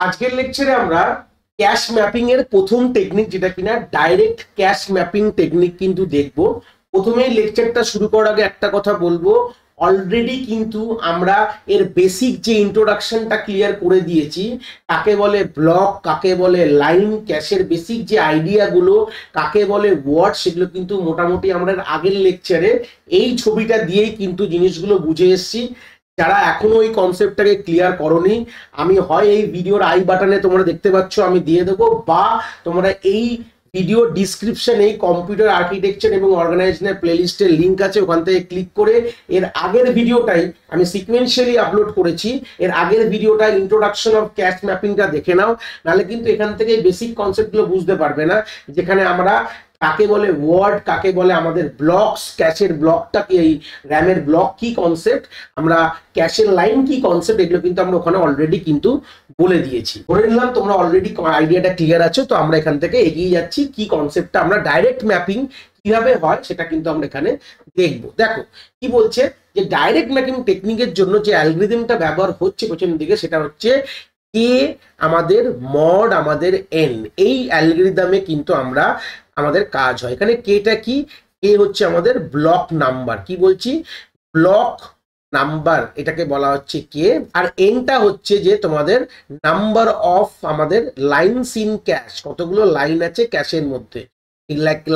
আজকের লেকচারে আমরা ক্যাশ ম্যাপিং এর প্রথম টেকনিক যেটা কিনা ডাইরেক্ট ক্যাশ ম্যাপিং টেকনিক কিন্তু দেখব। প্রথমেই লেকচারটা শুরু করার আগে একটা কথা বলবো, অলরেডি কিন্তু আমরা এর বেসিক যে ইন্ট্রোডাকশনটা ক্লিয়ার করে দিয়েছি, কাকে বলে ব্লক, কাকে বলে লাইন, ক্যাশের বেসিক যে আইডিয়াগুলো, কাকে বলে ওয়ার্ড, সেগুলো কিন্তু মোটামুটি আমরা আগের লেকচারে এই ছবিটা দিয়েই কিন্তু জিনিসগুলো বুঝে এসেছি। যারা এখনো এই কনসেপ্টটাকে ক্লিয়ার করনি, আমি হয় এই ভিডিওর আই বাটনে তোমরা দেখতে পাচ্ছ আমি দিয়ে দেবো, বা তোমরা এই ভিডিও ডিসক্রিপশনে কম্পিউটার আর্কিটেকচার এবং অর্গানাইজেশনের প্লেলিস্টের লিঙ্ক আছে, ওখান থেকে ক্লিক করে এর আগের ভিডিওটাই আমি সিকোয়েন্সিয়ালি আপলোড করেছি, এর আগের ভিডিওটা ইন্ট্রোডাকশন অফ ক্যাশ ম্যাপিংটা দেখে নাও, নাহলে কিন্তু এখান থেকে বেসিক কনসেপ্টগুলো বুঝতে পারবে না। যেখানে আমরা কাকে বলে ওয়ার্ড, কাকে বলে আমাদের ব্লকস, ক্যাশের ব্লকটা কি, এই র্যামের ব্লক কি কনসেপ্ট, আমরা ক্যাশের লাইন কি কনসেপ্ট, এগুলো কিন্তু আমরা ওখানে অলরেডি কিন্তু বলে দিয়েছি। বলে নিলাম তোমরা অলরেডি আইডিয়াটা ক্লিয়ার আছো। তো আমরা এখান থেকে এগিয়ে যাচ্ছি, কি কনসেপ্টটা আমরা ডাইরেক্ট ম্যাপিং কিভাবে হয় সেটা কিন্তু আমরা এখানে দেখবো। দেখো কি বলছে, যে ডাইরেক্ট ম্যাপিং টেকনিকের জন্য যে অ্যালগরিদমটা ব্যবহার হচ্ছে পেছন দিকে, সেটা হচ্ছে কে আমাদের মড আমাদের এন। এই অ্যালগরিদমে কিন্তু আমরা আমাদের কাজ হয়। এখানে কেটা কি, কে হচ্ছে আমাদের ব্লক নাম্বার, কি বলছি ব্লক নাম্বার, এটাকে বলা হচ্ছে কে। আর এনটা হচ্ছে যে তোমাদের নাম্বার অফ আমাদের লাইনস ইন ক্যাশ, কতগুলো লাইন আছে ক্যাশের মধ্যে।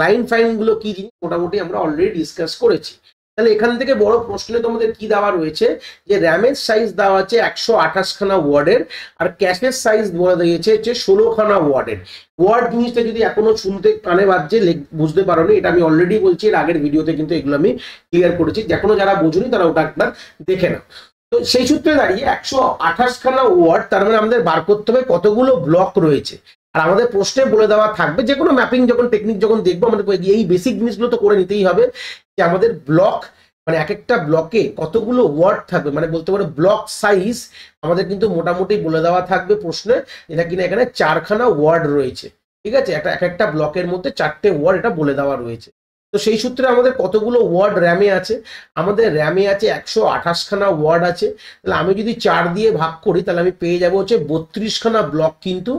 লাইন ফাইন গুলো কি জিনিস মোটামুটি আমরা অলরেডি ডিসকাস করেছি। তাহলে এখান থেকে বড় প্রশ্নে তোমাদের কি দেওয়া রয়েছে, যে র্যামের সাইজ দেওয়া আছে 128 খানা ওয়ার্ডের, আর ক্যাশের সাইজ বলে দিয়েছে হচ্ছে 16 খানা ওয়ার্ডের। ওয়ার্ড জিনিসটা যদি এখনো শুনতে কানে বাজছে, বুঝতে পারো নি, এটা আমি অলরেডি বলছি, এর আগের ভিডিওতে কিন্তু এগুলো আমি ক্লিয়ার করেছি, এখনো যারা বোঝুনি তারা ওটা একবার দেখে নাও। তো সেই সূত্রে দাঁড়িয়ে 128 খানা ওয়ার্ড, তার মানে আমাদের বার করতে হবে কতগুলো ব্লক রয়েছে। আর আমাদের প্রশ্নে বলে দেওয়া থাকবে, যে কোনো ম্যাপিং যখন টেকনিক যখন দেখবো, আমাদের এই বেসিক জিনিসগুলো তো করে নিতেই হবে, যে আমাদের ব্লক মানে এক একটা ব্লকে কতগুলো ওয়ার্ড থাকবে, মানে বলতে পারো ব্লক সাইজ আমাদের কিন্তু মোটামুটি বলে দেওয়া থাকবে প্রশ্নে, যেটা কিনা এখানে 4 খানা ওয়ার্ড রয়েছে। ঠিক আছে, এক একটা ব্লকের মধ্যে 4টে ওয়ার্ড এটা বলে দেওয়া রয়েছে। তো সেই সূত্রে আমাদের কতগুলো ওয়ার্ড র্যামে আছে, আমাদের র্যামে আছে 128 খানা ওয়ার্ড আছে। তাহলে আমি যদি 4 দিয়ে ভাগ করি, তাহলে আমি পেয়ে যাবো হচ্ছে 32 খানা ব্লক কিন্তু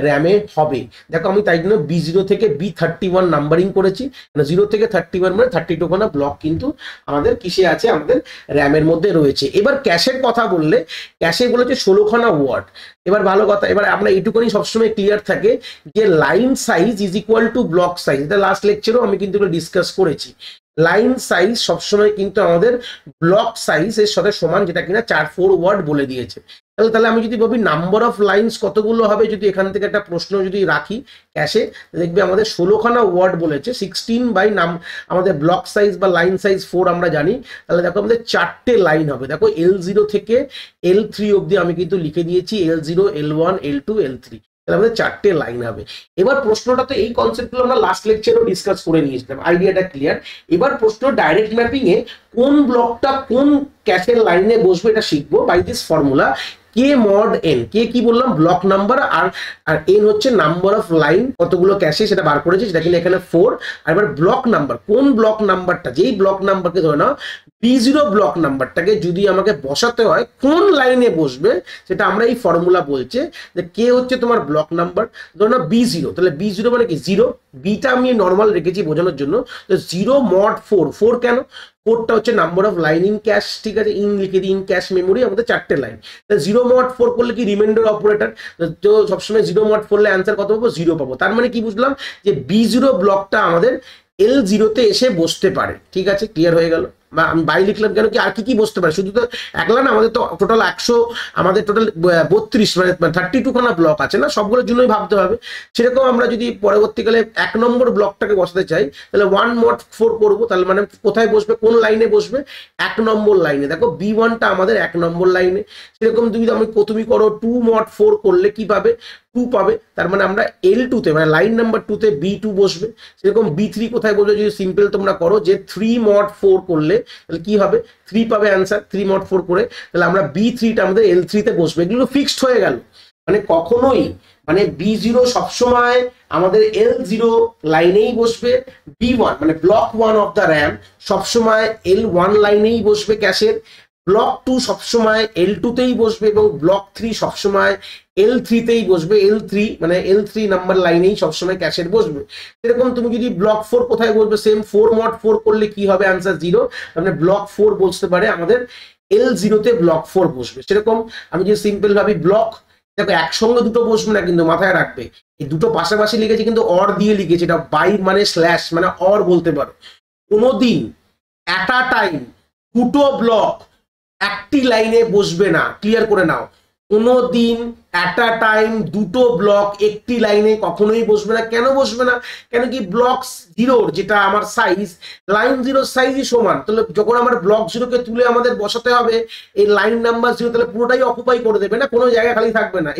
র্যামে হবে। দেখো আমি তাই জন্য B0 থেকে B31 নাম্বারিং করেছি, 0 থেকে 31 মানে 32 খানা ব্লক কিন্তু আমাদের কিসে আছে, আমাদের র্যামের মধ্যে রয়েছে। এবার ক্যাশের কথা বললে, ক্যাশে বলেছে 16 খানা ওয়ার্ড। এবার ভালো কথা, এবার আমরা এইটুকুনি সবসময় ক্লিয়ার থাকে যে line size is equal two block size. এটা লাস্ট লেকচারেও আমি কিন্তু ডিসকাস করেছি। লাইন সাইজ সবসময় কিন্তু আমাদের ব্লক সাইজ এর সাথে সমান, যেটা কিনা 4 ওয়ার্ড বলে দিয়েছে। তাহলে আমি যদি ভাবি নাম্বার অফ লাইন্স কতগুলো হবে, যদি এখান থেকে একটা প্রশ্ন যদি রাখি ক্যাশে, দেখবে আমাদের 16 খানা ওয়ার্ড বলেছে, 16 বাই আমাদের ব্লক সাইজ বা লাইন সাইজ 4 আমরা জানি। তাহলে দেখো আমাদের 4টে লাইন হবে। দেখো L0 থেকে L3 অব্দি আমি কিন্তু লিখে দিয়েছি, L0, L1, L2, L3, তাহলে আমাদের 4টে লাইন হবে। এবার প্রশ্নটা তো এই কনসেপ্টগুলো আমরা লাস্ট লেকচারেও ডিসকাস করে নিয়েছিলাম, আইডিয়াটা ক্লিয়ার। এবার প্রশ্ন ডাইরেক্ট ম্যাপিং এ কোন ব্লকটা কোন ক্যাশের লাইনে বসবে এটা শিখবো by this formula, K mod N. K কি বললাম, ব্লক নাম্বার, আর এন হচ্ছে নাম্বার অফ লাইন, কতগুলো ক্যাশে সেটা বার করেছে, সেটা কিন্তু এখানে 4। আর এবার ব্লক নাম্বার, কোন ব্লক নাম্বারটা, যেই ব্লক নাম্বারকে ধরে নাও B0 ব্লক নাম্বারটাকে যদি আমাকে বসাতে হয় কোন লাইনে বসবে, সেটা আমরা এই ফর্মুলা বলছে যে কে হচ্ছে তোমার ব্লক নাম্বার, ধরো না B0, তাহলে B0 মানে কি 0, বিটা আমি নর্মাল রেখেছি বোঝানোর জন্য। তো 0 mod 4, 4 কেন, 4টা হচ্ছে number of line in cash. ঠিক আছে, ইন লিখে দিই, ইন ক্যাশ মেমোরি আমাদের 4টে লাইন। 0 mod 4 করলে কি রিমাইন্ডার অপারেটর, তো সবসময় 0 mod 4 হলে অ্যান্সার কত পাবো, 0 পাবো। তার মানে কি বুঝলাম, যে B0 ব্লকটা আমাদের L0 তে এসে বসতে পারে। ঠিক আছে, ক্লিয়ার হয়ে গেল। আমি বাই লিখলাম কেন, কি আর কি বসতে পারে, শুধু তো একলা না, আমাদের তো টোটাল 100, আমাদের টোটাল 32 মানে 32 খানা ব্লক আছে না, সবগুলোর জন্যই ভাবতে হবে। সেরকম আমরা যদি পরবর্তীকালে 1 নম্বর ব্লকটাকে বসাতে চাই, তাহলে 1 mod 4 করবো। তাহলে মানে কোথায় বসবে, কোন লাইনে বসবে, 1 নম্বর লাইনে। দেখো B1টা আমাদের 1 নম্বর লাইনে। সেরকম তুমি করো 2 mod 4 করলে কি পাবে, 2 পাবে। তার মানে আমরা L2 তে মানে লাইন নাম্বার 2 তে B2 বসবে। সেরকম B3 কোথায় বসবে, যদি সিম্পল তোমরা করো যে 3 mod 4 করলে তাহলে কি হবে, 3 পাবে অ্যান্সার, 3 mod 4 করে। তাহলে আমরা B3টা আমাদের L3 তে বসবে। এগুলো ফিক্সড হয়ে গেল, মানে কখনোই মানে B0 সবসময় আমাদের L0 লাইনেই বসবে, B1 মানে ব্লক 1 অফ দ্য র্যাম সবসময় L1 লাইনেই বসবে ক্যাশের, ব্লক 2 সবসময় L2 তেই বসবে এবং ব্লক 3 সবসময় L3 তেই বসবে। L3 মানে L3 নাম্বার লাইনেই সবসময় ক্যাশের বসবে। এরকম তুমি যদি ব্লক 4 কোথায় বসবে, সেম 4 mod 4 করলে কি হবে, আনসার 0। মানে ব্লক 4 বসতে পারে আমাদের L0 তে ব্লক 4 বসবে। সেরকম আমি যদি সিম্পল ভাবি ব্লক, দেখো একসঙ্গে দুটো বসবে না কিন্তু মাথায় রাখবে, এই দুটো পাশাপাশি লিখেছি কিন্তু অর দিয়ে লিখেছি, এটা বাই মানে স্ল্যাশ মানে অর বলতে পারো। কোনোদিন অ্যাট আ টাইম দুটো ব্লক একটি লাইনে বসবে না, ক্লিয়ার করে নাও। কোনোদিন অ্যাট আ টাইম দুটো ব্লক একটি লাইনে কখনোই বসবে না। কেন বসবে না? কেন কি ব্লক 0 যেটা আমার সাইজ, লাইন 0 সাইজই সমান, তাহলে যখন আমার ব্লক 0কে তুলে আমাদের বসাতে হবে এই লাইন নাম্বার 0, তাহলে পুরোটাই অকুপাই করে দেবে না, কোনো জায়গা খালি থাকবে না।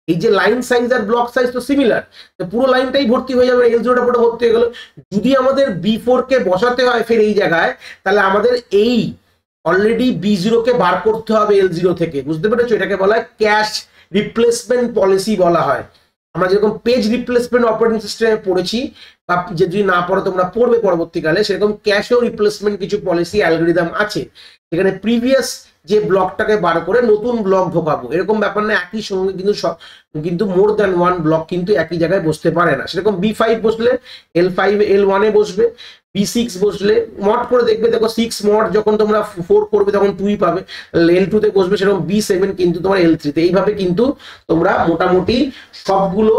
এই যে লাইন সাইজ আর ব্লক সাইজ তো সিমিলার, পুরো লাইনটাই ভর্তি হয়ে যাবে, L0টা পুরো ভর্তি হয়ে গেল। যদি আমাদের B4 কে বসাতে হয় ফের এই জায়গায়, তাহলে আমাদের এই অলরেডি B0 কে বার করতে হবে L0 থেকে, বুঝতে পেরেছো? এটাকে বলা হয় ক্যাশ রিপ্লেসমেন্ট পলিসি বলা হয়। আমরা যেরকম পেজ রিপ্লেসমেন্ট অপারেটিং সিস্টেমে পড়েছি, বা যদি না পড়ো তোমরা পড়বে পরবর্তীকালে, সেরকম ক্যাশও রিপ্লেসমেন্ট কিছু পলিসি অ্যালগরিদম আছে, যেখানে প্রিভিয়াস যে ব্লকটাকে বার করে নতুন ব্লক ঢোকাবো, এরকম ব্যাপার না। একই সঙ্গে কিন্তু মোর দ্যান ওয়ান ব্লক কিন্তু একই জায়গায় বসতে পারে না। সেরকম B5 বসলে L5 L1 এ বসবে, B6 বসলে মড করে দেখবে, দেখো 6 মড যখন তোমরা 4 করবে তখন 2ই পাবে, L2 তে বসবে। সেরকম B7 কিন্তু তোমার L3 তে। এইভাবে কিন্তু তোমরা মোটামুটি সবগুলো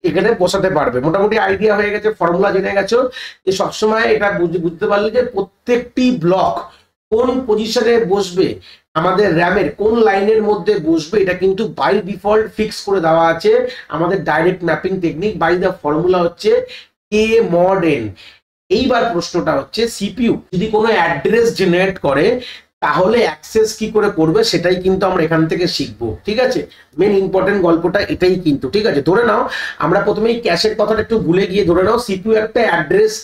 এখানে বসাতে পারবে। মোটামুটি আইডিয়া হয়ে গেছে, ফর্মুলা জেনে গেছো, যে সবসময় এটা বুঝতে পারলে যে প্রত্যেকটি ব্লক কোন পজিশনে বসবে, আমাদের র্যামের কোন লাইনের মধ্যে বসবে, এটা কিন্তু বাই ডিফল্ট ফিক্স করে দেওয়া আছে আমাদের direct mapping technique by the formula হচ্ছে K mod n। এইবার প্রশ্নটা হচ্ছে সিপিইউ যদি কোনো অ্যাড্রেস জেনারেট করে তাহলে অ্যাক্সেস কি করে করবে, সেটাই কিন্তু আমরা এখান থেকে শিখবো। ঠিক আছে, মেন ইম্পর্টেন্ট গল্পটা এটাই কিন্তু। ঠিক আছে, ধরে নাও আমরা প্রথমেই ক্যাশের কথাটা একটু ভুলে গিয়ে, ধরে নাও সিপিইউ একটা অ্যাড্রেস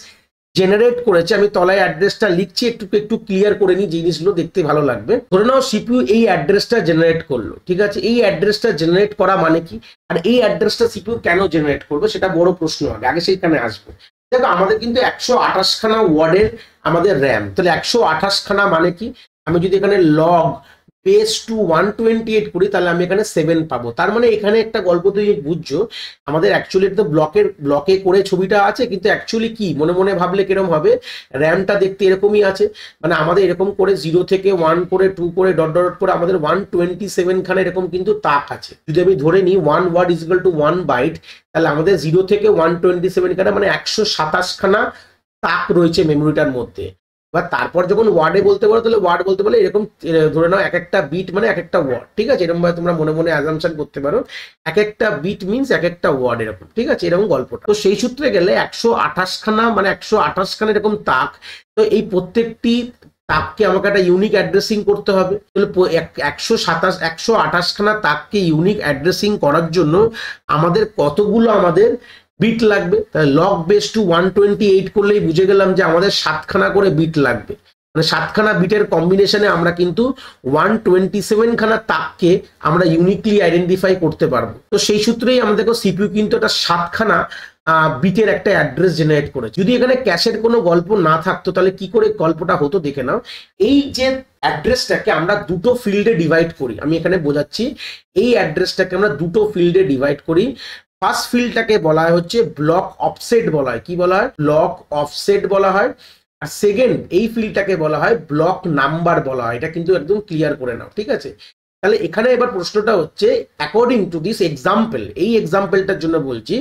জেনারেট করেছে, আমি তলায় অ্যাড্রেসটা লিখছি, একটু ক্লিয়ার করে নিই, জিনিসগুলো দেখতে ভালো লাগবে। ধরে নাও সিপিইউ এই অ্যাড্রেসটা জেনারেট করলো। ঠিক আছে, এই অ্যাড্রেসটা জেনারেট করা মানে কি, আর এই অ্যাড্রেসটা সিপিইউ কেন জেনারেট করবে, সেটা বড় প্রশ্ন হবে, আগে সেইখানে আসবো। দেখো আমাদের কিন্তু 128 খানা ওয়ার্ডের আমাদের র্যাম, তাহলে 128 খানা মানে কি, আমি যদি এখানে লগ বেস টু 128 করি তাহলে আমি এখানে 7 পাবো। তার মানে এখানে একটা গল্প তুই বুঝছো, আমাদের অ্যাকচুয়ালি তো ব্লকে করে ছবিটা আছে, কিন্তু অ্যাকচুয়ালি কি মনে মনে ভাবলে কিরকম হবে, র্যামটা দেখতে এরকমই আছে, মানে আমাদের এরকম করে 0 থেকে 1 করে 2 করে ডট ডট করে আমাদের 127 খানা এরকম কিন্তু তাক আছে। যদি আমি ধরে নিই 1 word is equal to 1 byte, তাহলে আমাদের 0 থেকে 127 খানা মানে 127 খানা তাক রয়েছে মেমোরিটার মধ্যে। বা তারপর যখন ওয়ার্ডে বলতে পারো, তাহলে ওয়ার্ড বলতে পারলে এরকম ধরে নাও এক একটা বিট মানে এক একটা ওয়ার্ড। ঠিক আছে, এরকম ভাবে তোমরা মনে মনে অ্যাজাম্পশন করতে পারো, এক একটা বিট মিনস এক একটা ওয়ার্ড, এরকম। ঠিক আছে, এরকম গল্পটা। তো সেই সূত্রে গেলে 128 খানা মানে 128 খানা এরকম তাক। তো এই প্রত্যেকটি তাককে আমাকে একটা ইউনিক অ্যাড্রেসিং করতে হবে। তাহলে 128 খানা তাককে ইউনিক অ্যাড্রেসিং করার জন্য আমাদের কতগুলো বিট লাগবে, তাহলে লগ বেস টু 128 করলেই বুঝে গেলাম যে আমাদের 7 খানা করে বিট লাগবে। মানে 7 খানা বিটের কম্বিনেশনে আমরা কিন্তু 127 খানা তাককে আমরা ইউনিকলি আইডেন্টিফাই করতে পারবো। তো সেই সূত্রেই আমাদের সিপিইউ কিন্তু একটা 7 খানা বিটের একটা অ্যাড্রেস জেনারেট করেছে। যদি এখানে ক্যাশের কোনো গল্প না থাকতো তাহলে কি করে গল্পটা হতো দেখে নাও। এই যে অ্যাড্রেসটাকে আমরা দুটো ফিল্ডে ডিভাইড করি, আমি এখানে বোঝাচ্ছি, এই অ্যাড্রেসটাকে আমরা দুটো ফিল্ডে ডিভাইড করি। ফার্স্ট ফিল্ডটাকে বলা হয় হচ্ছে ব্লক অফসেট বলা হয়। কি বলা হয়? ব্লক অফসেট বলা হয়। আর সেকেন্ড এই ফিল্ডটাকে বলা হয় ব্লক নাম্বার বলা হয়। এটা কিন্তু একদম ক্লিয়ার করে নাও। ঠিক আছে, তাহলে এখানে এবার প্রশ্নটা হচ্ছে অ্যাকর্ডিং টু দিস এক্সাম্পল, এই এক্সাম্পলটার জন্য বলছি,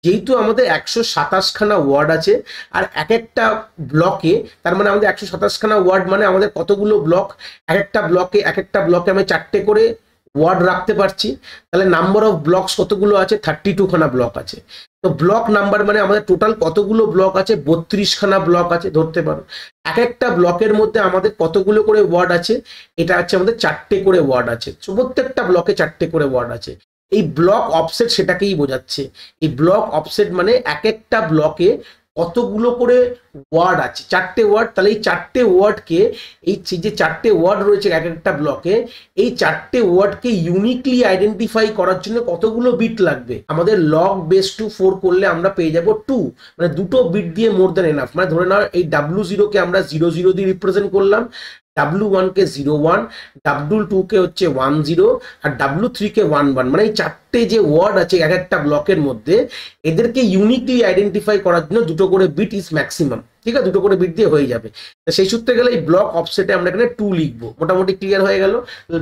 যেহেতু আমাদের 127 খানা ওয়ার্ড আছে আর এক একটা ব্লকে, তার মানে আমাদের 127 খানা ওয়ার্ড মানে আমাদের কতগুলো ব্লক, এক একটা ব্লকে আমি 4টে করে ওয়ার্ড রাখতে পারছি। তাহলে নাম্বার অফ ব্লকস কতগুলো আছে? 32 খানা ব্লক আছে। তো ব্লক নাম্বার মানে আমাদের টোটাল কতগুলো ব্লক আছে? 32 খানা ব্লক আছে ধরতে পারো। এক একটা ব্লকের মধ্যে আমাদের কতগুলো করে ওয়ার্ড আছে? এটা হচ্ছে আমাদের 4টে করে ওয়ার্ড আছে। প্রত্যেকটা ব্লকে 4টে করে ওয়ার্ড আছে। এই ব্লক অফসেট সেটাকেই বোঝাচ্ছে। এই ব্লক অফসেট মানে এক একটা ব্লকে কতগুলো করে ওয়ার্ড আছে, 4টে ওয়ার্ড। তাহলে এই 4টে ওয়ার্ডকে, এই যে 4টে ওয়ার্ড রয়েছে এক একটা ব্লকে, এই 4টে ওয়ার্ডকে ইউনিকলি আইডেন্টিফাই করার জন্য কতগুলো বিট লাগবে? আমাদের লগ বেস টু 4 করলে আমরা পেয়ে যাব 2, মানে দুটো বিট দিয়ে মোর দ্যান এনাফ। মানে ধরে নাও এই W0 কে আমরা 00 দিয়ে রিপ্রেজেন্ট করলাম, W1 কে 01, W2 কে হচ্ছে 10 আর W3 কে 11। মানে এই চারটে যে ওয়ার্ড আছে এক একটা ব্লকের মধ্যে, এদেরকে ইউনিকলি আইডেন্টিফাই করার জন্য দুটো করে বিট ইজ ম্যাক্সিমাম। ঠিক আছে, দুটো করে বিট দিয়ে হয়ে যাবে। সেই সূত্রে গেলে এই ব্লক অফসেটে আমরা এখানে 2 লিখবো। মোটামুটি ক্লিয়ার হয়ে গেল।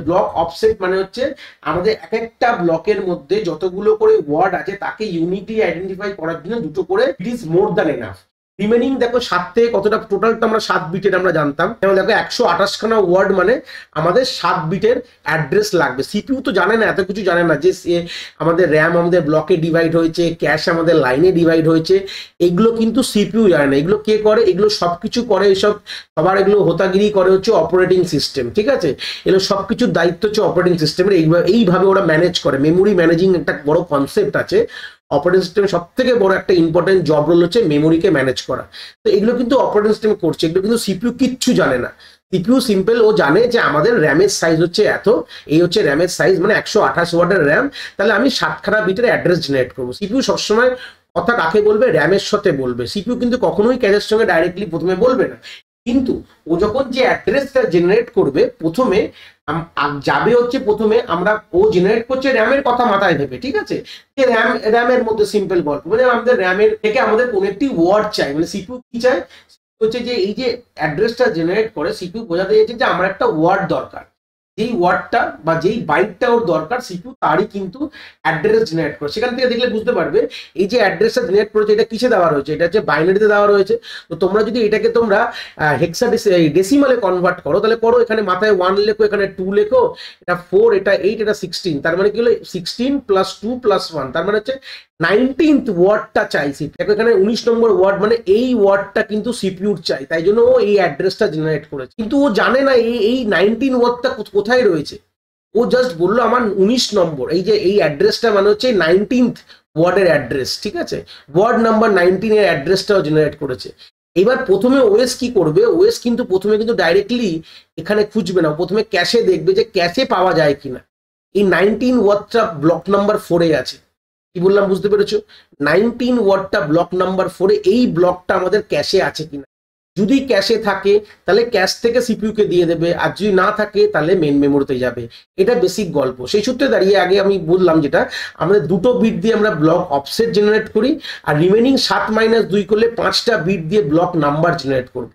ব্লক অফসেট মানে হচ্ছে আমাদের এক একটা ব্লকের মধ্যে যতগুলো করে ওয়ার্ড আছে তাকে ইউনিকলি আইডেন্টিফাই করার জন্য দুটো করে it is more than enough. Remaining দেখো 7 থেকে কতটা, টোটালটা আমরা 7 বিটের আমরা জানতাম। যেমন দেখো 128 খানা ওয়ার্ড মানে আমাদের 7 বিটের অ্যাড্রেস লাগবে। সিপিইউ তো জানে না, এত কিছু জানে না যে আমাদের র্যাম আমাদের ব্লকে ডিভাইড হয়েছে, ক্যাশ আমাদের লাইনে ডিভাইড হয়েছে, এগুলো কিন্তু সিপিইউ জানে না। এগুলো কে করে? এগুলো সবকিছু করে এসব সবার, এগুলো হোতাগিরি করে হচ্ছে অপারেটিং সিস্টেম। ঠিক আছে, এগুলো সবকিছুর দায়িত্ব হচ্ছে অপারেটিং সিস্টেমের। এইভাবে ওরা ম্যানেজ করে। মেমোরি ম্যানেজিং একটা বড় কনসেপ্ট আছে। অপারেটিং সিস্টেমের সব থেকে বড় একটা ইম্পর্টেন্ট জব রোল হচ্ছে মেমোরিকে ম্যানেজ করা। তো এগুলো কিন্তু অপারেটিং সিস্টেম করছে, এগুলো কিন্তু সিপিইউ কিচ্ছু জানে না। সিপিইউ সিম্পল, ও জানে যে আমাদের র্যামের সাইজ হচ্ছে এত, এই হচ্ছে র্যামের সাইজ, মানে 128 ওয়াটের র্যাম, তাহলে আমি 7 খানা বিটের অ্যাড্রেস জেনারেট করবো। সিপিইউ সবসময় কথা কাকে বলবে? র্যামের সাথে বলবে। সিপিইউ কিন্তু কখনোই ক্যাশের সঙ্গে ডাইরেক্টলি প্রথমে বলবে না, কিন্তু ও যখন যে অ্যাড্রেসটা জেনারেট করবে প্রথমে যাবে হচ্ছে, প্রথমে আমরা ও জেনারেট করছে র্যামের কথা মাথায় ভেবে। ঠিক আছে, যে র্যামের মধ্যে সিম্পল গল্প, মানে আমাদের র্যামের থেকে আমাদের কোন একটি ওয়ার্ড চাই। মানে সিপিইউ কি চায় হচ্ছে যে এই যে অ্যাড্রেসটা জেনারেট করে, সিপিইউ বোঝাতে চাইছে যে আমার একটা ওয়ার্ড দরকার, যেই ওয়ার্ডটা বা যেই বাইটটা ওর দরকার সিপিইউ তারই কিন্তু অ্যাড্রেস জেনারেট করে। সেখান থেকে দেখলে বুঝতে পারবে এই যে অ্যাড্রেসটা জেনারেট করেছে এটা কিসে দেওয়া রয়েছে, এটা হচ্ছে বাইনারিতে দেওয়া রয়েছে। তো তোমরা যদি এটাকে তোমরা ডেসিমালে কনভার্ট করো তাহলে করো, এখানে মাথায় 1 লেখো, এখানে 2 লেখো, এটা 4, এটা 8, এটা 16, তার মানে কি হলো 16 + 2 + 1, তার মানে হচ্ছে 19th ওয়ার্ডটা চাইছি। দেখো এখানে 19 নম্বর ওয়ার্ড, মানে এই ওয়ার্ডটা কিন্তু সিপিইউর চাই, তাই জন্য ও এই অ্যাড্রেসটা জেনারেট করেছে। কিন্তু ও জানে না এই 19 ওয়ার্ডটা কোথায় রয়েছে। ও জাস্ট বললো আমার 19 নম্বর, এই যে এই অ্যাড্রেসটা মানে হচ্ছে 19th ওয়ার্ডের অ্যাড্রেস। ঠিক আছে, ওয়ার্ড নাম্বার 19 এর অ্যাড্রেসটাও জেনারেট করেছে। এবার প্রথমে ওএস কি করবে? ওএস কিন্তু প্রথমে কিন্তু ডাইরেক্টলি এখানে খুঁজবে না, প্রথমে ক্যাশে দেখবে যে ক্যাশে পাওয়া যায় কিনা। এই 19 ওয়ার্ডটা ব্লক নাম্বার 4 এ আছে। কি বললাম বুঝতে পেরেছো? 19 ওয়ার্ডটা ব্লক নাম্বার 4 এ, এই ব্লকটা আমাদের ক্যাশে আছে কিনা। যদি ক্যাশে থাকে তাহলে ক্যাশ থেকে সিপিইউ কে দিয়ে দেবে, আর যদি না থাকে তাহলে মেন মেমোরিতে যাবে। এটা বেসিক গল্প। সেই সূত্রে দাঁড়িয়ে আগে আমি বললাম যেটা, আমাদের দুটো বিট দিয়ে আমরা ব্লক অফসেট জেনারেট করি, আর রিমেনিং 7 - 2 করলে 5টা বিট দিয়ে ব্লক নাম্বার জেনারেট করবো।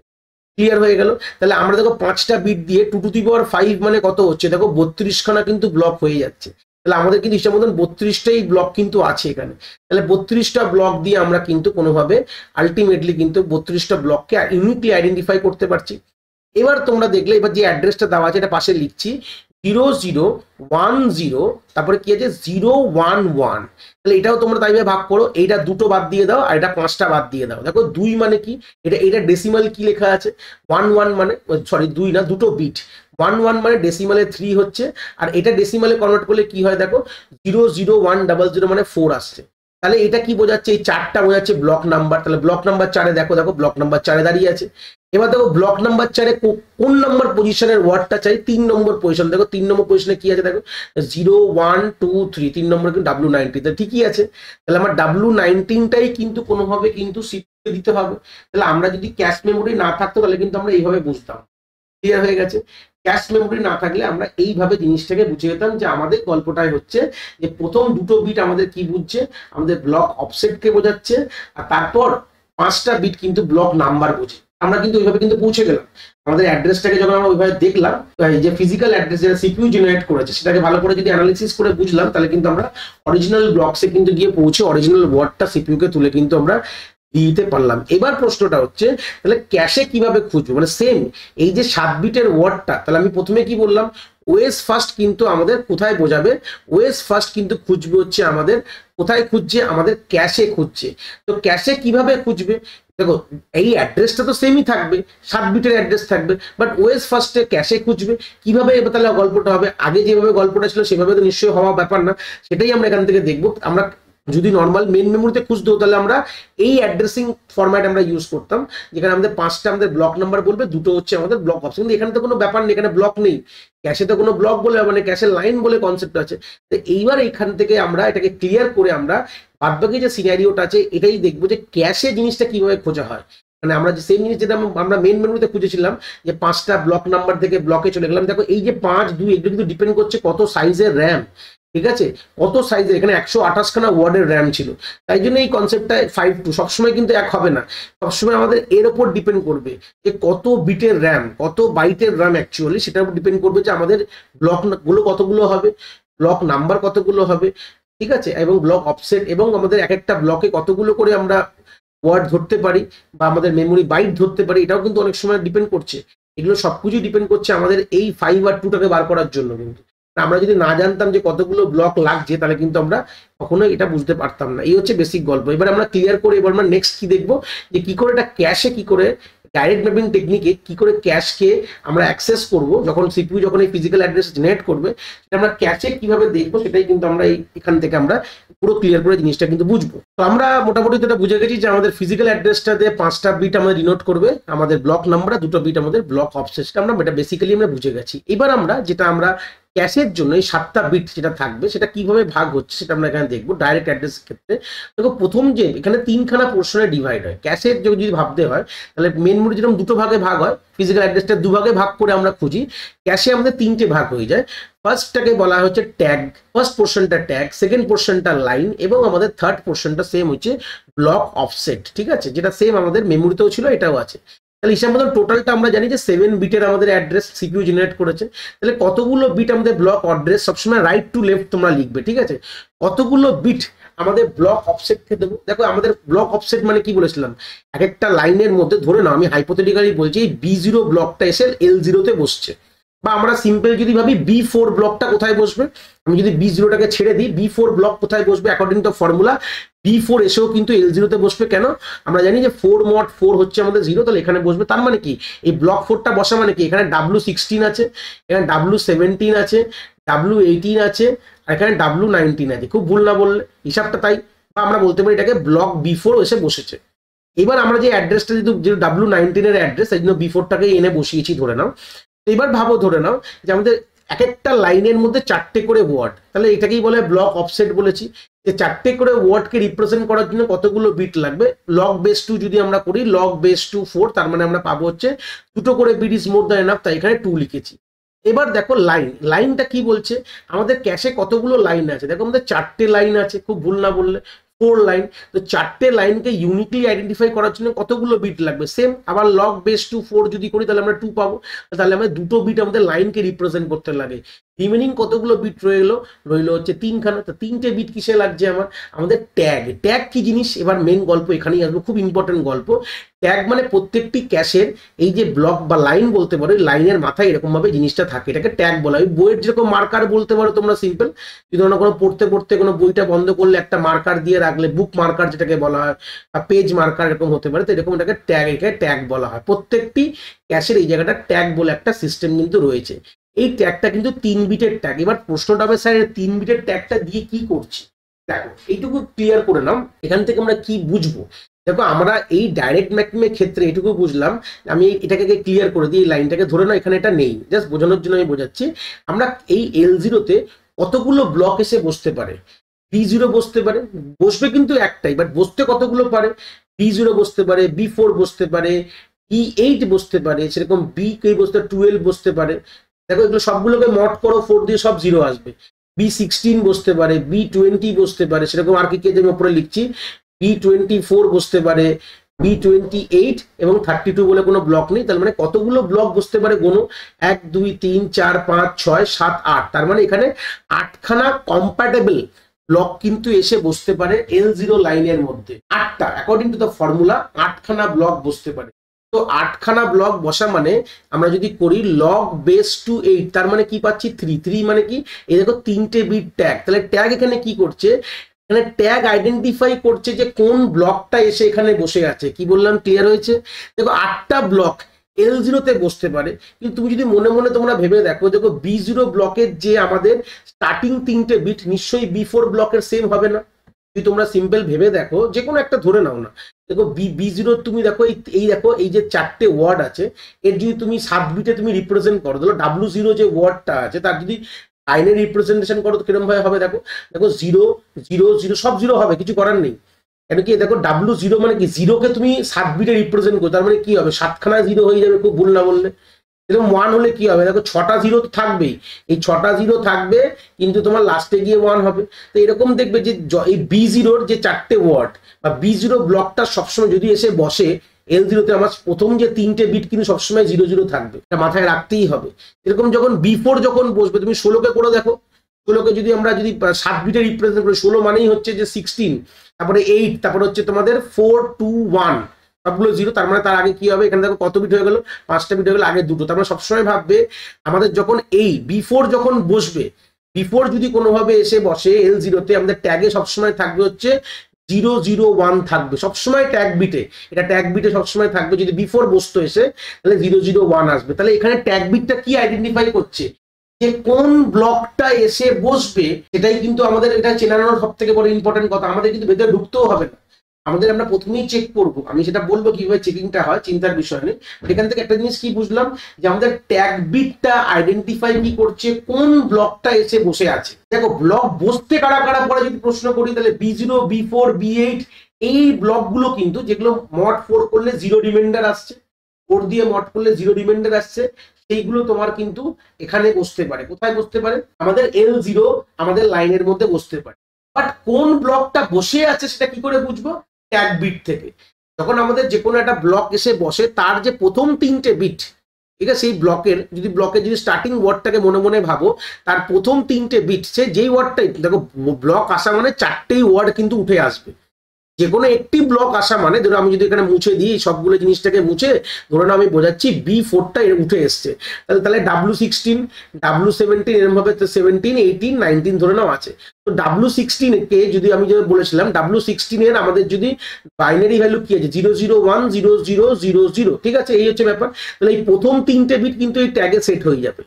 ক্লিয়ার হয়ে গেল? তাহলে আমরা দেখো 5টা বিট দিয়ে 2 টু দি পাওয়ার 5 মানে কত হচ্ছে? দেখো 32 খানা কিন্তু ব্লক হয়ে যাচ্ছে। তাহলে আমাদের কিন্তু হিসাব মতন 32টাই ব্লক কিন্তু আছে এখানে। তাহলে 32টা ব্লক দিয়ে আমরা কিন্তু কোনোভাবে আলটিমেটলি কিন্তু 32টা ব্লককে ইউনিকলি আইডেন্টিফাই করতে পারছি। এবার তোমরা দেখলে এবার যে অ্যাড্রেসটা দেওয়া আছে এটা পাশে লিখছি 0010, তারপরে কি আছে 011। তাহলে এটাও তোমরা তাইভাবে ভাগ করো, এইটা 2টো বাদ দিয়ে দাও আর এটা 5টা বাদ দিয়ে দাও। দেখো 2 মানে কি, এটা ডেসিমাল কি লেখা আছে 11 মানে, সরি 2 না, 2টো বিট। 11 মানে ডেসিমালে 3 হচ্ছে, আর এটা ডেসিমালে কনভার্ট করলে কি হয় দেখো 00100 মানে 4 আসছে। তাহলে এটা কি বোঝাচ্ছে? এই 4টা বোঝাচ্ছে ব্লক নাম্বার। তাহলে ব্লক নাম্বার 4 এ দেখো ব্লক নাম্বার 4 এ দাঁড়িয়ে আছে। এবার দেখো ব্লক নাম্বার 4 এ কোন নম্বর পজিশনের ওয়ার্ডটা চাই? 3 নম্বর পজিশন। দেখো 3 নম্বর পজিশনে কি আছে দেখো 0123, 3 নম্বর কিন্তু W19, তাহলে ঠিকই আছে। তাহলে আমার W19টাই কিন্তু কোনোভাবে কিন্তু সিপিইউ দিতে হবে। তাহলে আমরা যদি ক্যাশ মেমোরি না থাকতো তাহলে কিন্তু আমরা এইভাবে বুঝতাম। ক্লিয়ার হয়ে গেছে? ক্যাশ মেমোরি না থাকলে আমরা এইভাবে জিনিসটাকে বুঝে যেতাম যে আমাদের গল্পটাই হচ্ছে যে প্রথম দুটো বিট আমাদের কি বুঝছে, আমাদের ব্লক অফসেটকে বোঝাচ্ছে, আর তারপর 5টা বিট কিন্তু ব্লক নাম্বার বোঝে। আমরা কিন্তু ওইভাবে কিন্তু পৌঁছে গেলাম। আমাদের অ্যাড্রেসটাকে যখন আমরা ওইভাবে দেখলাম, যে ফিজিক্যাল অ্যাড্রেস যেটা সিপিইউ জেনারেট করেছে সেটাকে ভালো করে যদি অ্যানালিসিস করে বুঝলাম, তাহলে কিন্তু আমরা অরিজিনাল ব্লকসে কিন্তু গিয়ে পৌঁছে অরিজিনাল ওয়ার্ডটা সিপিইউ কে তুলে কিন্তু আমরা দিতে পারলাম। এবার প্রশ্নটা হচ্ছে তাহলে ক্যাশে কিভাবে খুঁজবো? মানে সেম এই যে 7 বিটের ওয়ার্ডটা, তাহলে আমি প্রথমে কি বললাম ওএস ফার্স্ট কিন্তু আমাদের কোথায় বোঝাবে? ওএস ফার্স্ট কিন্তু খুঁজবে হচ্ছে আমাদের কোথায় খুঁজছে? আমাদের ক্যাশে খুঁজছে। তো ক্যাশে কিভাবে খুঁজবে? দেখো এই অ্যাড্রেসটা তো সেমই থাকবে, 7 বিটের অ্যাড্রেস থাকবে, বাট ওএস ফার্স্টে ক্যাশে খুঁজবে কিভাবে? এবার তাহলে গল্পটা হবে আগে যেভাবে গল্পটা ছিল সেভাবে তো নিশ্চয়ই হওয়া ব্যাপার না, সেটাই আমরা এখান থেকে দেখবো। আমরা যদি নর্মাল মেন মেমোরিতে খুঁজতে হতো তাহলে আমরা এই অ্যাড্রেসিং ফরম্যাট আমরা ইউজ করতাম, যেখানে আমাদের 5টা আমাদের ব্লক নাম্বার বলবে, 2টো হচ্ছে আমাদের ব্লক অপশন। কিন্তু এখানে তো কোনো ব্যাপার নেই, এখানে ব্লক নেই, ক্যাশে তো কোনো ব্লক বলে মানে ক্যাশের লাইন বলে কনসেপ্ট আছে। তো এইবার এখান থেকে আমরা এটাকে ক্লিয়ার করে আমরা বাদবাকি যে সিনারিওটা আছে এটাই দেখবো যে ক্যাশে জিনিসটা কিভাবে খোঁজা হয়। মানে আমরা যে সেম জিনিস যেটা আমরা মেন মেনুতে খুঁজেছিলাম যে 5টা ব্লক নাম্বার থেকে ব্লকে চলে গেলাম, দেখো এই যে 5 2 এগুলো কিন্তু ডিপেন্ড করছে কত সাইজের র্যাম, ঠিক আছে, কত সাইজের, এখানে 128 খানা ওয়ার্ডের র্যাম ছিল, তাই জন্য এই কনসেপ্টটা 5 2 সবসময় কিন্তু এক হবে না, সবসময় আমাদের এর ওপর ডিপেন্ড করবে যে কত বিটের র্যাম, কত বাইটের র্যাম অ্যাকচুয়ালি, সেটার উপর ডিপেন্ড করবে যে আমাদের ব্লক গুলো কতগুলো হবে, ব্লক নাম্বার কতগুলো হবে, ঠিক আছে, এবং ব্লক অফসেট, এবং আমাদের এক একটা ব্লকে কতগুলো করে আমরা ওয়ার্ড ধরতে পারি বা আমাদের মেমোরি বাইট ধরতে পারি, এটাও কিন্তু অনেক সময় ডিপেন্ড করছে। এগুলো সবকিছু ডিপেন্ড করছে আমাদের এই 5 আর 2টাকে বার করার জন্য। কিন্তু আমরা যদি না জানতাম যে কতগুলো ব্লক লাগছে তাহলে কিন্তু আমরা কখনোই এটা বুঝতে পারতাম না। এই হচ্ছে বেসিক গল্প। এবার আমরা ক্লিয়ার করে এবার আমরা নেক্সট কি দেখবো, যে কি করে এটা ক্যাশে, কি করে ডাইরেক্ট ম্যাপিং টেকনিকে কি করে ক্যাশকে আমরা অ্যাক্সেস করব, যখন সিপিইউ যখন এই ফিজিক্যাল অ্যাড্রেস জেনারেট করবে সেটা আমরা ক্যাশে কিভাবে দেখবো, সেটাই কিন্তু আমরা এখান থেকে আমরা পুরো ক্লিয়ার করে জিনিসটা কিন্তু বুঝবো। তো আমরা মোটামুটি এটা বুঝে গেছি যে আমাদের ফিজিক্যাল অ্যাড্রেসটাতে 5টা বিট আমাদের ডিনোট করবে আমাদের ব্লক নাম্বার, 2টো বিট আমাদের ব্লক অফসেটটা, আমরা এটা বেসিক্যালি আমরা বুঝে গেছি। এবার আমরা যেটা আমরা ক্যাশের জন্য এই 7টা বিট যেটা থাকবে সেটা কিভাবে ভাগ হচ্ছে সেটা আমরা এখানে দেখবো। ডাইরেক্ট অ্যাড্রেসের ক্ষেত্রে দেখো প্রথম যে এখানে 3খানা পোর্শনে ডিভাইড হয়, ক্যাশের যদি ভাবতে হয় তাহলে মেন মেমোরি যেরকম 2টো ভাগে ভাগ হয়, ফিজিক্যাল অ্যাড্রেসটা 2 ভাগে ভাগ করে আমরা খুঁজি, ক্যাশে আমাদের 3টে ভাগ হয়ে যায়। ফার্স্টটাকে বলা হচ্ছে ট্যাগ, ফার্স্ট পোর্শনটা ট্যাগ, সেকেন্ড পোর্শনটা লাইন, এবং আমাদের থার্ড পোর্শনটা সেম হচ্ছে ব্লক অফসেট, ঠিক আছে, যেটা সেম আমাদের মেমোরিতেও ছিল এটাও আছে। তাহলে হিসাব মতন টোটালটা আমরা জানি যে 7 বিটের আমাদের অ্যাড্রেস সিপিইউ জেনারেট করেছে। তাহলে কতগুলো বিট আমাদের ব্লক অ্যাড্রেস, সবসময় রাইট টু লেফট তোমরা লিখবে, ঠিক আছে, কতগুলো বিট আমাদের ব্লক অফসেটকে দেবো। দেখো আমাদের ব্লক অফসেট মানে কি বলেছিলাম, এক একটা লাইনের মধ্যে ধরে নাও আমি হাইপোথেটিক্যালি বলছি এই B0 ব্লকটা এসে L0তে বসছে, বা আমরা সিম্পল যদি ভাবি B4 ব্লকটা কোথায় বসবে, আমি যদি B0টাকে ছেড়ে দিই B4 ব্লক কোথায় বসবে, অ্যাকর্ডিং টু ফর্মুলা B4 এসেও কিন্তু L0তে বসবে। কেন, আমরা জানি যে 4 mod 4 হচ্ছে আমাদের 0, তাহলে এখানে বসবে। তার মানে কি এই ব্লক 4টা বসা মানে কি, এখানে W16 আছে, এখানে W17 আছে, W18 আছে, আর এখানে W19 আছে, খুব ভুল না বললে হিসাবটা তাই, বা আমরা বলতে পারি এটাকে ব্লক B4 এসে বসেছে। এবার আমরা যে অ্যাড্রেসটা যেহেতু W19 এর অ্যাড্রেস, এই জন্য B4টাকে এনে বসিয়েছি ধরে নাও। এবার ভাবো ধরে নাও যে আমাদের এক একটা লাইনের মধ্যে 4টে করে ওয়ার্ড, তাহলে এটাকেই বলে ব্লক অফসেট বলেছি। যে 4টে করে ওয়ার্ডকে রিপ্রেজেন্ট করার জন্য কতগুলো বিট লাগবে, লগ বেস 2 যদি আমরা করি, লগ বেস 2 4, তার মানে আমরা পাবো হচ্ছে 2টো করে bit is more than enough, তাই এখানে 2 লিখেছি। এবার দেখো লাইন, লাইনটা কি বলছে, আমাদের ক্যাশে কতগুলো লাইন আছে, দেখো আমাদের 4টে লাইন আছে, খুব ভুল না বললে 4 লাইন। তো 4টে লাইনকে ইউনিকলি আইডেন্টিফাই করার জন্য কতগুলো বিট লাগবে, সেম আবার লগ বেস 2 4 যদি করি তাহলে আমরা 2 পাবো, তাহলে আমাদের 2টো বিট আমাদের লাইনকে রিপ্রেজেন্ট করতে লাগে। রিমেনিং কতগুলো বিট রইলো হচ্ছে 3খানা। তো 3টে বিট কিসে লাগছে আমাদের ট্যাগ। ট্যাগ কি জিনিস, এবার মেন গল্প এখানেই আসবে, খুব ইম্পর্টেন্ট গল্প। ট্যাগ মানে প্রত্যেকটি ক্যাশের এই যে ব্লক বা লাইন বলতে পারো, লাইনের মাথায় এরকম ভাবে জিনিসটা থাকে, এটাকে ট্যাগ বলা হয়। বইয়ের যেরকম মার্কার বলতে পারো তোমরা সিম্পল, যদি ধরো কোনো পড়তে কোনো বইটা বন্ধ করলে একটা মার্কার দিয়ে রাখলে, বুক মার্কার যেটাকে বলা হয়, বা পেজ মার্কার এরকম হতে পারে, তো এরকম এটাকে ট্যাগ বলা হয়। প্রত্যেকটি ক্যাশের এই জায়গাটা ট্যাগ বলে একটা সিস্টেম কিন্তু রয়েছে। এই ট্যাগটা কিন্তু 3 বিটের ট্যাগ। এবার প্রশ্নটা হবে স্যার 3 বিটের ট্যাগটা দিয়ে কি করছি, দেখো এইটুকু ক্লিয়ার করে নাও, এখান থেকে আমরা কি বুঝবো। দেখো আমরা এই ডাইরেক্ট ম্যাপিংয়ের ক্ষেত্রে এটুকু বুঝলাম, আমি এটাকে ক্লিয়ার করে দিই, এই লাইনটাকে ধরে নাও এখানে এটা নেই, জাস্ট বোঝানোর জন্য আমি বোঝাচ্ছি। আমরা এই L0তে কতগুলো ব্লক এসে বসতে পারে, B0 বসতে পারে, বসবে কিন্তু একটাই, বাট বসতে কতগুলো পারে, B0 বসতে পারে, B4 বসতে পারে, B8 বসতে পারে, সেরকম B কে বসতে 12 বসতে পারে। দেখো এগুলো সবগুলোকে মড করো 4 দিয়ে, সব 0 আসবে। B16 বসতে পারে, B20 বসতে পারে, সেরকম আর কি আমি উপরে লিখছি, B24 বসতে পারে, B28 এবং 32 বলে কোনো ব্লক নেই। তার মানে কতগুলো ব্লক বসতে পারে গোনো, 1 2 3 4 5 6 7 8, তার মানে এখানে 8খানা কম্প্যাটেবল ব্লক কিন্তু এসে বসতে পারে L0 লাইনের মধ্যে। 8টা অ্যাকর্ডিং টু দ্য ফর্মুলা 8খানা ব্লক বসতে পারে। তো 8খানা ব্লক বসা মানে আমরা যদি করি লগ বেস টু 8, তার মানে কি পাচ্ছি 3 মানে কি, এই দেখো 3টে বিট ট্যাগ। তাহলে ট্যাগ এখানে কি করছে, এখানে ট্যাগ আইডেন্টিফাই করছে যে কোন ব্লকটা এসে এখানে বসে আছে। কি বললাম, ক্লিয়ার হয়েছে? দেখো 8টা ব্লক L0তে বসতে পারে, কিন্তু তুমি যদি মনে মনে তোমরা ভেবে দেখো, দেখো B0 ব্লকের যে আমাদের স্টার্টিং 3টে বিট নিশ্চয়ই B4 ব্লকের সেম হবে না। যদি তোমরা সিম্পল ভেবে দেখো, যে কোনো একটা ধরে নাও না, দেখো B0 তুমি দেখো এই দেখো এই যে 4টে ওয়ার্ড আছে, এর যদি তুমি 7 বিটে তুমি রিপ্রেজেন্ট করো, ধরো W0 যে ওয়ার্ডটা আছে তার যদি লাইনের রিপ্রেজেন্টেশন করো কিরকম ভাবে হবে, দেখো 0 0 0 সব 0 হবে, কিছু করার নেই। কেন কি দেখো W0 মানে কি, জিরোকে তুমি 7 বিটে রিপ্রেজেন্ট করো, তার মানে কি হবে 7খানা জিরো হয়ে যাবে, খুব ভুল না বললে। এরকম 1 হলে কি হবে, দেখো 6টা জিরো তো থাকবেই, এই 6টা জিরো থাকবে কিন্তু তোমার লাস্টে গিয়ে 1 হবে। তো এরকম দেখবে যে এই B0-র যে 4টে ওয়ার্ড বা B0 ব্লকটা সবসময় যদি এসে বসে L0-তে, আমার প্রথম যে 3টে বিট কিন্তু সবসময় 0 থাকবে, এটা মাথায় রাখতেই হবে। এরকম যখন B4 যখন বসবে, তুমি 16কে করে দেখো, 16কে যদি আমরা যদি 7 বিটে রিপ্রেজেন্ট করি, 16 মানেই হচ্ছে যে 16, তারপরে 8, তারপরে হচ্ছে তোমাদের 4 2 1, সবগুলো 0, তার মানে তার আগে কি হবে, এখানে দেখো কত বিট হয়ে গেল, 5টা বিট হয়ে গেল, আগে দুটো। তার মানে সবসময় ভাববে আমাদের যখন এই B4 যখন বসবে, B4 যদি কোনোভাবে এসে বসে L0-তে, আমাদের ট্যাগে সবসময় থাকবে হচ্ছে 001 থাকবে সবসময় ট্যাগ বিটে, এটা ট্যাগ বিটে সবসময় থাকবে। যদি B4 বসতো এসে, তাহলে 001 আসবে। তাহলে এখানে ট্যাগ বিটটা কি আইডেন্টিফাই করছে, যে কোন ব্লকটা এসে বসবে, সেটাই কিন্তু আমাদের এটা চেনানোর সব থেকে বড় ইম্পর্টেন্ট কথা। আমাদের কিন্তু ভেতরে ঢুকতেও হবে না, আমাদের আমরা প্রথমেই চেক করবো, আমি সেটা বলবো কিভাবে চেকিংটা হয়, চিন্তার বিষয় নেই। এখান থেকে একটা জিনিস কি বুঝলাম, যে আমাদের ট্যাগ বিটটা আইডেন্টিফাই কি করছে, কোন ব্লকটা এসে বসে আছে। দেখো ব্লক বসতে কারা কারা পরে যদি প্রশ্ন করি, তাহলে B0 B4 B8 এই ব্লকগুলো কিন্তু, যেগুলো মড 4 করলে 0 রিমাইন্ডার আসছে, 4 দিয়ে মড করলে 0 রিমাইন্ডার আসছে, সেইগুলো তোমার কিন্তু এখানে বসতে পারে। কোথায় বসতে পারে, আমাদের L0 আমাদের লাইনের মধ্যে বসতে পারে। বাট কোন ব্লকটা বসে আছে সেটা কি করে বুঝবো, ট্যাগ বিট থেকে। যখন আমাদের যে কোনো একটা ব্লক এসে বসে, তার যে প্রথম 3টে বিট, ঠিক আছে, সেই ব্লকের যদি স্টার্টিং ওয়ার্ডটাকে মনে মনে ভাবো, তার প্রথম 3টে বিট, সে যেই ওয়ার্ডটাই দেখো, ব্লক আসা মানে 4টেই ওয়ার্ড কিন্তু উঠে আসবে। যে কোনো একটি ব্লক আসা মানে, ধরো আমি যদি এখানে মুছে দিই সবগুলো জিনিসটাকে মুছে, ধরো না আমি বোঝাচ্ছি B4টা উঠে এসছে, তাহলে W16 W17 এরকম ভাবে 17 18 19 ধরে নাও আছে। তো W16 কে যদি আমি যেটা বলেছিলাম, W16 এর আমাদের যদি বাইনারি ভ্যালু কি আছে, 001 0000, ঠিক আছে, এই হচ্ছে ব্যাপার। তাহলে এই প্রথম 3টে বিট কিন্তু এই ট্যাগে সেট হয়ে যাবে,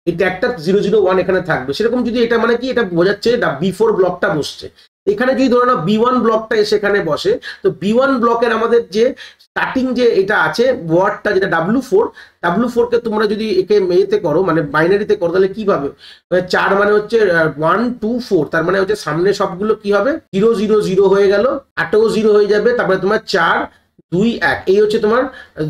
এই ট্যাগটা 001 এখানে থাকবে। সেরকম যদি এটা মানে কি, এটা বোঝাচ্ছে B4 ব্লকটা বসছে। এখানে যদি ধরো না B1 ব্লকটা এসে এখানে বসে, তো B1 ব্লকের আমাদের যে স্টার্টিং যে এটা আছে ওয়ার্ডটা, যেটা W4 কে তোমরা যদি একে মেয়েতে করো, মানে বাইনারিতে করো, তাহলে কি পাবে, 4 মানে হচ্ছে 1 2 4, তার মানে হচ্ছে সামনে সবগুলো কি হবে 000 হয়ে গেল, 8ও 0 হয়ে যাবে, তারপরে তোমার 4 2 1, এই হচ্ছে তোমার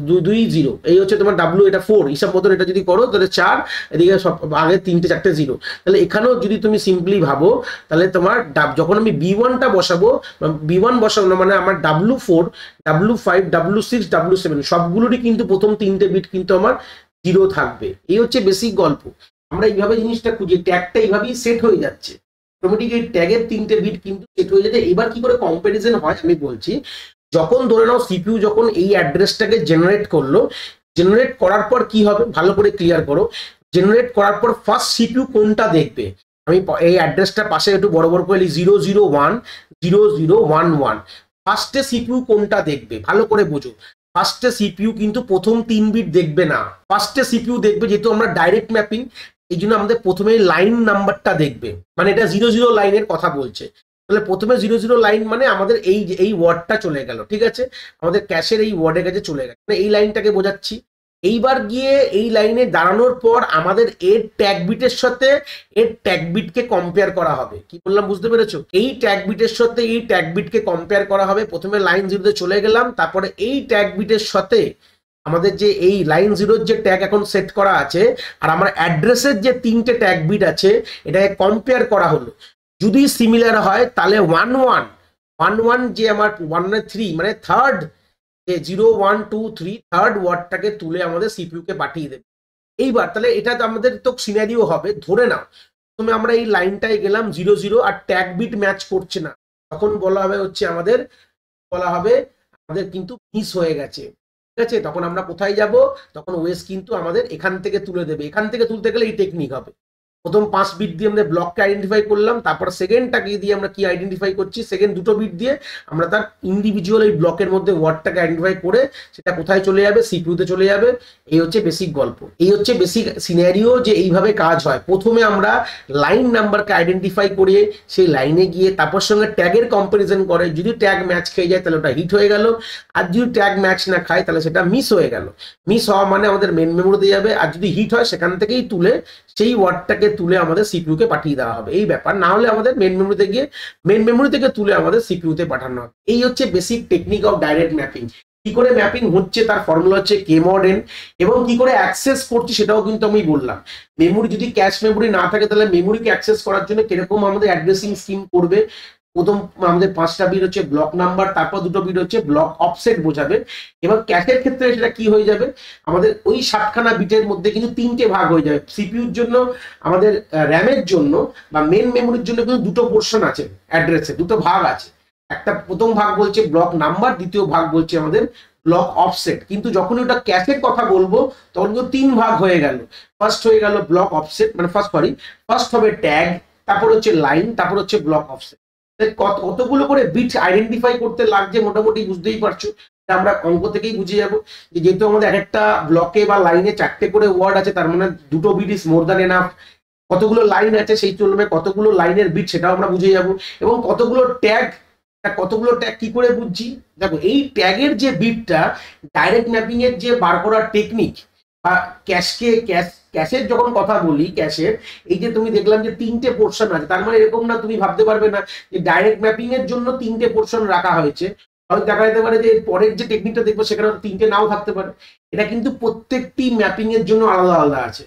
2 2 0, এই হচ্ছে তোমার W, এটা 4 হিসাব মতন এটা যদি করো, তাহলে 4, এদিকে সব আগে 3টে 4টে 0। তাহলে এখানেও যদি তুমি সিম্পলি ভাবো, তাহলে তোমার যখন আমি B1টা বসাবো, B1 বসাবো না মানে আমার W4 W5 W6 W7 সবগুলোরই কিন্তু প্রথম 3টে বিট কিন্তু আমার 0 থাকবে। এই হচ্ছে বেসিক গল্প। আমরা এইভাবে জিনিসটা খুঁজি, ট্যাগটা এইভাবেই সেট হয়ে যাচ্ছে অটোমেটিক, এই ট্যাগের 3টে বিট কিন্তু সেট হয়ে যাচ্ছে। এবার কি করে কম্প্যারিজন হয় আমি বলছি। যখন ধরে নাও সিপিইউ যখন এই অ্যাড্রেসটাকে জেনারেট করলো, জেনারেট করার পর কি হবে ভালো করে ক্লিয়ার করো, জেনারেট করার পর ফার্স্ট সিপিইউ কোনটা দেখবে, আমি এই অ্যাড্রেসটার পাশে একটু বড় বড় করে 001 0011, ফার্স্টে সিপিইউ কোনটা দেখবে ভালো করে বোঝো। ফার্স্টে সিপিইউ কিন্তু প্রথম 3 বিট দেখবে না, ফার্স্টে সিপিইউ দেখবে, যেহেতু আমরা ডাইরেক্ট ম্যাপিং, এই জন্য আমাদের প্রথমে লাইন নাম্বারটা দেখবে, মানে এটা 00 লাইনের কথা বলছে। তাহলে প্রথমে 00 লাইন মানে আমাদের এই ওয়ার্ডটা চলে গেল, ঠিক আছে, আমাদের ক্যাশের এই ওয়ার্ডের কাছে চলে গেল, মানে এই লাইনটাকে বোঝাচ্ছি। এইবার গিয়ে এই লাইনে দাঁড়ানোর পর আমাদের এর ট্যাগ বিটের সাথে এর ট্যাগ বিটকে কম্পেয়ার করা হবে। কি বললাম বুঝতে পেরেছো, এই ট্যাগ বিটের সাথে এই ট্যাগ বিটকে কম্পেয়ার করা হবে। প্রথমে লাইন 0-তে চলে গেলাম, তারপরে এই ট্যাগ বিটের সাথে আমাদের যে এই লাইন 0-র যে ট্যাগ এখন সেট করা আছে, আর আমার অ্যাড্রেসের যে 3টে ট্যাগ বিট আছে, এটাকে কম্পেয়ার করা হলো। যদি সিমিলার হয় তাহলে 11 যে আমার 1 মানে থার্ড, যে 0 1 2 3 থার্ড ওয়ার্ডটাকে তুলে আমাদের সিপিইউ কে পাঠিয়ে দেবে। এইবার তাহলে এটা আমাদের তো সিনারিও হবে, ধরে নাও প্রথমে আমরা এই লাইনটায় গেলাম 00 আর ট্যাগ বিট ম্যাচ করছে না, তখন বলা হবে হচ্ছে আমাদের কিন্তু মিস হয়ে গেছে, ঠিক আছে। তখন আমরা কোথায় যাব, তখন ওএস কিন্তু আমাদের এখান থেকে তুলে দেবে। এখান থেকে তুলতে গেলে এই টেকনিক হবে, প্রথম 5 বিট দিয়ে আমরা ব্লককে আইডেন্টিফাই করলাম, তারপর সেকেন্ডটাকে দিয়ে আমরা কি আইডেন্টিফাই করছি, সেকেন্ড 2টো বিট দিয়ে আমরা তার ইন্ডিভিজুয়াল এই ব্লকের মধ্যে ওয়ার্ডটাকে আইডেন্টিফাই করে সেটা কোথায় চলে যাবে, সিপিইউতে চলে যাবে। এই হচ্ছে বেসিক গল্প, এই হচ্ছে বেসিক সিনারিও, যে এইভাবে কাজ হয়। প্রথমে আমরা লাইন নাম্বারকে আইডেন্টিফাই করিয়ে সেই লাইনে গিয়ে তারপর সঙ্গে ট্যাগের কম্পারিজন করে, যদি ট্যাগ ম্যাচ খেয়ে যায় তাহলে ওটা হিট হয়ে গেল, আর যদি ট্যাগ ম্যাচ না খায় তাহলে সেটা মিস হয়ে গেল। মিস হওয়া মানে আমাদের মেন মেমোরিতে যাবে, আর যদি হিট হয় সেখান থেকেই তুলে সেই ওয়ার্ডটাকে তুলে আমাদের সিপিইউ কে পাঠিয়ে দেওয়া হবে, এই ব্যাপার। না হলে আমাদের মেন মেমোরিতে গিয়ে মেন মেমোরি থেকে তুলে আমাদের সিপিইউ তে পাঠানো হবে। এই হচ্ছে basic technique of direct mapping. কি করে ম্যাপিং হচ্ছে তার ফর্মুলা হচ্ছে কে মড এন, এবং কি করে অ্যাক্সেস করছি সেটাও কিন্তু আমি বললাম। মেমোরি যদি ক্যাশ মেমোরি না থাকে তাহলে মেমোরিকে অ্যাক্সেস করার জন্য কিরকম আমাদের অ্যাড্রেসিং স্কিম করবে। প্রথম আমাদের 5টা বিট হচ্ছে ব্লক নাম্বার, তারপর 2টো বিট হচ্ছে ব্লক অফসেট বোঝাবে। এবং ক্যাশের ক্ষেত্রে সেটা কি হয়ে যাবে, আমাদের ওই 7খানা বিটের মধ্যে কিন্তু 3টে ভাগ হয়ে যাবে। সিপিইউর জন্য, আমাদের র্যামের জন্য বা মেন মেমোরির জন্য কিন্তু 2টো পোর্শন আছে, অ্যাড্রেসে 2টো ভাগ আছে। একটা প্রথম ভাগ বলছে ব্লক নাম্বার, দ্বিতীয় ভাগ বলছে আমাদের ব্লক অফসেট। কিন্তু যখন ওটা ক্যাশের কথা বলবো তখন কিন্তু 3 ভাগ হয়ে গেল। ফার্স্ট হয়ে গেল ব্লক অফসেট, মানে ফার্স্ট হবে ট্যাগ, তারপর হচ্ছে লাইন, তারপর হচ্ছে ব্লক অফসেট। কতগুলো করে বিট আইডেন্টিফাই করতে লাগছে মোটামুটি বুঝতেই পারছো। আমরা অঙ্ক থেকেই বুঝে যাবো যে যেহেতু আমাদের একটা ব্লকে বা লাইনে 4টে করে ওয়ার্ড আছে, তার মানে 2টো bit is more than enough. কতগুলো লাইন আছে সেই তুলনায় কতগুলো লাইনের বিট সেটাও আমরা বুঝে যাবো। এবং কতগুলো ট্যাগ কি করে বুঝছি, দেখো এই ট্যাগের যে বিটটা ডাইরেক্ট ম্যাপিং এর যে বার করার টেকনিক, বা ক্যাশের যখন কথা বলি, ক্যাশের এই যে তুমি দেখলাম যে 3টে পোর্শন আছে, তার মানে এরকম না, তুমি ভাবতে পারবে না যে ডাইরেক্ট ম্যাপিং এর জন্য 3টে পোর্শন রাখা হয়েছে। হয়তো দেখা যেতে পারে যে পরের যে টেকনিকটা দেখবো সেখানে 3টে নাও থাকতে পারে। এটা কিন্তু প্রত্যেকটি ম্যাপিং এর জন্য আলাদা আলাদা আছে।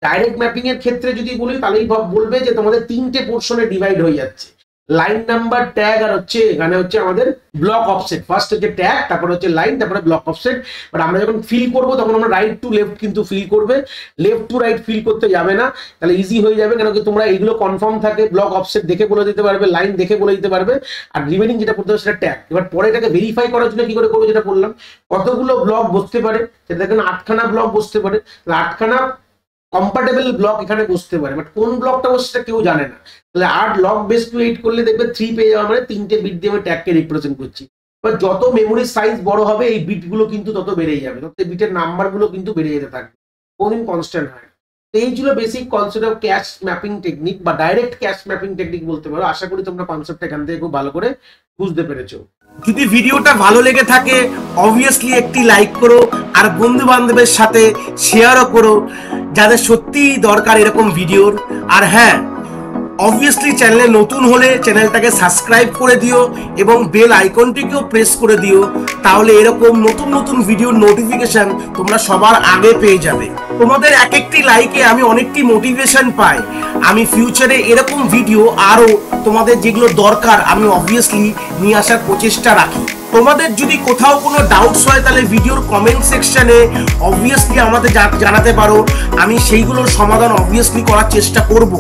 ডাইরেক্ট ম্যাপিং এর ক্ষেত্রে যদি বলি তাহলেই বলবে যে তোমাদের 3টে পোর্শনে ডিভাইড হয়ে যাচ্ছে, লাইন নাম্বার, ট্যাগ, আর হচ্ছে এখানে হচ্ছে আমাদের ব্লক অফসেট। ফার্স্ট হচ্ছে ট্যাগ, তারপর হচ্ছে লাইন, তারপরে ব্লক অফসেট। বাট আমরা যখন ফিল করবো তখন আমরা রাইট টু লেফট কিন্তু ফিল করবে, লেফট টু রাইট ফিল করতে যাবে না, তাহলে ইজি হয়ে যাবে। কেন কি তোমরা এইগুলো কনফার্ম থাকে, ব্লক অফসেট দেখে বলে দিতে পারবে, লাইন দেখে বলে দিতে পারবে, আর রিমেনিং যেটা করতে হবে সেটা ট্যাগ। এবার পরে এটাকে ভেরিফাই করার জন্য কি করে করবো, যেটা বললাম, কতগুলো ব্লক বসতে পারে, সেটা দেখেন 8খানা ব্লক বসতে পারে, 8খানা কম্পার্টেবল ব্লক এখানে বসতে পারে। বাট কোন ব্লকটা বসছে কেউ জানে না। তাহলে 8 লগ বেস টু 8 করলে দেখবে 3 পেয়ে যাওয়া, মানে 3টে বিট দিয়ে আমি ট্যাগকে রিপ্রেজেন্ট করছি। এবার যত মেমোরির সাইজ বড় হবে এই বিটগুলো কিন্তু তত বেড়ে যাবে, তত বিটের নাম্বারগুলো কিন্তু বেড়ে যেতে থাকবে, কোনদিন কনস্ট্যান্ট হয় না। এই ছিল basic concept of cash mapping technique বা ডাইরেক্ট ক্যাশ ম্যাপিং টেকনিক বলতে পারো। আশা করি তোমরা কনসেপ্টটা এখান থেকে খুব ভালো করে বুঝতে পেরেছো। যদি ভিডিওটা ভালো লেগে থাকে অবভিয়াসলি একটি লাইক করো, আর বন্ধু বান্ধবের সাথে শেয়ারও করো যাদের সত্যিই দরকার এরকম ভিডিওর। আর হ্যাঁ, অবভিয়াসলি চ্যানেলে নতুন হলে চ্যানেলটাকে সাবস্ক্রাইব করে দিও এবং বেল আইকনটিকেও প্রেস করে দিও, তাহলে এরকম নতুন নতুন ভিডিওর নোটিফিকেশন তোমরা সবার আগে পেয়ে যাবে। তোমাদের এক একটি লাইকে আমি অনেকটি মোটিভেশন পাই, আমি ফিউচারে এরকম ভিডিও আরো তোমাদের যেগুলো দরকার আমি অবভিয়াসলি নিয়ে আসার প্রচেষ্টা রাখি। তোমাদের যদি কোথাও কোনো ডাউটস হয় তাহলে ভিডিওর কমেন্ট সেকশনে অবভিয়াসলি আমাদের জানাতে পারো, আমি সেইগুলোর সমাধান অবভিয়াসলি করার চেষ্টা করব।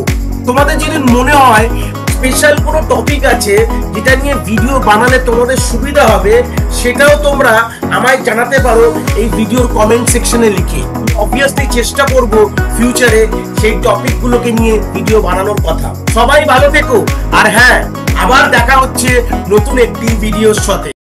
তোমাদের যদি মনে হয় স্পেশাল কোনো টপিক আছে যেটা নিয়ে ভিডিও বানালে তোমাদের সুবিধা হবে, সেটাও তোমরা আমায় জানাতে পারো এই ভিডিওর কমেন্ট সেকশনে লিখে। অবভিয়াসলি চেষ্টা করব ফিউচারে সেই টপিকগুলোকে নিয়ে ভিডিও বানানোর কথা। সবাই ভালো থেকো, আর হ্যাঁ, আবার দেখা হচ্ছে নতুন একটি ভিডিওর সাথে।